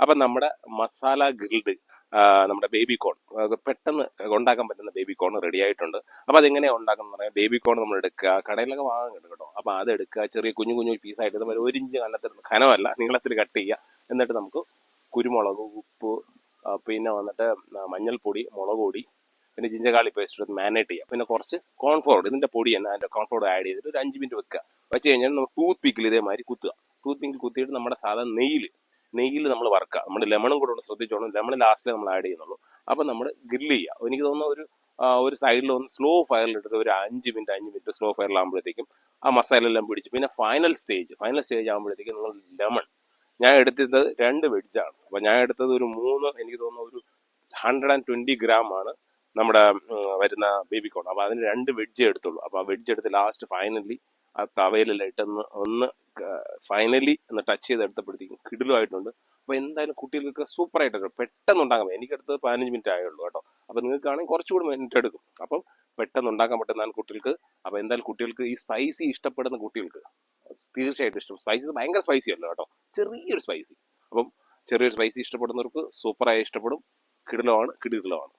അപ്പം നമ്മുടെ മസാല ഗ്രിൽഡ് നമ്മുടെ ബേബി കോൺ പെട്ടെന്ന് ഉണ്ടാക്കാൻ പറ്റുന്ന ബേബി കോൺ റെഡി ആയിട്ടുണ്ട്. അപ്പോൾ അതെങ്ങനെയാണ് ഉണ്ടാക്കുന്നത് പറയാം. ബേബി കോൺ നമ്മൾ എടുക്കുക, കടയിലൊക്കെ വാങ്ങാൻ കിട്ടും കേട്ടോ. അപ്പോൾ അത് എടുക്കുക, ചെറിയ കുഞ്ഞു കുഞ്ഞു പീസായിട്ട് നമ്മൾ 1 ഇഞ്ച് ഘനമല്ല നീളത്തിൽ കട്ട് ചെയ്യുക. എന്നിട്ട് നമുക്ക് കുരുമുളക്, ഉപ്പ്, പിന്നെ വന്നിട്ട് മഞ്ഞൾപ്പൊടി, മുളക് പൊടി, പിന്നെ ജിഞ്ചർ പേസ്റ്റ് എടുത്ത് മാരിനേറ്റ് ചെയ്യുക. പിന്നെ കുറച്ച് കോൺഫ്ലോർ, ഇതിൻ്റെ പൊടി തന്നെ അതിൻ്റെ കോൺഫ്ലോർ ആഡ് ചെയ്തിട്ട് ഒരു 5 മിനിറ്റ് വെക്കുക. വെച്ച് കഴിഞ്ഞാൽ നമ്മൾ ടൂത്ത് പിക്കിൽ ഇതേമാതിരി കുത്തുക. ടൂത്ത് പിക്കിൽ കുത്തിയിട്ട് നമ്മുടെ സാധാരണ നെയ്യിൽ നമ്മൾ വറുക്കുക. നമ്മൾ ലെമണും കൂടെ ഒന്ന് ശ്രദ്ധിച്ചോണം, ലെമൺ ലാസ്റ്റിൽ നമ്മൾ ആഡ് ചെയ്യുന്നുള്ളൂ. അപ്പം നമ്മൾ ഗ്രില്ല് ചെയ്യുക. എനിക്ക് തോന്നുന്ന ഒരു സൈഡിൽ ഒന്ന് സ്ലോ ഫയറിൽ ഇട്ടിട്ട് ഒരു 5 മിനിറ്റ് സ്ലോ ഫയറിലാകുമ്പോഴത്തേക്കും ആ മസാല എല്ലാം പിടിച്ച്. പിന്നെ ഫൈനൽ സ്റ്റേജ് ആകുമ്പോഴത്തേക്കും നിങ്ങൾ ലെമൺ, ഞാൻ എടുത്തത് 2 വെഡ്ജാണ്. അപ്പോൾ ഞാൻ എടുത്തത് ഒരു 3, എനിക്ക് തോന്നുന്നു ഒരു 120 ഗ്രാം ആണ് നമ്മുടെ വരുന്ന ബേബി കോൺ. അപ്പോൾ അതിന് 2 വെഡ്ജേ എടുത്തുള്ളൂ. അപ്പോൾ ആ വെഡ്ജ് എടുത്ത് ലാസ്റ്റ് ഫൈനലി ആ തവയിലെല്ലാം ഒന്ന് ഫൈനലി ഒന്ന് ടച്ച് ചെയ്തെടുത്തപ്പോഴത്തേക്കും കിടിലുമായിട്ടുണ്ട്. അപ്പോൾ എന്തായാലും കുട്ടികൾക്ക് സൂപ്പറായിട്ടൊക്കെ പെട്ടെന്ന് ഉണ്ടാക്കാൻ പറ്റും. എനിക്കടുത്ത് 15 മിനിറ്റ് ആയുള്ളൂ കേട്ടോ. അപ്പോൾ നിങ്ങൾക്കാണെങ്കിൽ കുറച്ചുകൂടി മിനിറ്റ് എടുക്കും. അപ്പം പെട്ടെന്ന് ഉണ്ടാക്കാൻ പറ്റുന്നതാണ് കുട്ടികൾക്ക്. അപ്പോൾ എന്തായാലും കുട്ടികൾക്ക് ഈ സ്പൈസി ഇഷ്ടപ്പെടുന്ന കുട്ടികൾക്ക് തീർച്ചയായിട്ടും ഇഷ്ടം. സ്പൈസി ഭയങ്കര സ്പൈസി അല്ല കേട്ടോ, ചെറിയൊരു സ്പൈസി. അപ്പം ചെറിയൊരു സ്പൈസി ഇഷ്ടപ്പെടുന്നവർക്ക് സൂപ്പറായി ഇഷ്ടപ്പെടും. കിടിലമാണ്.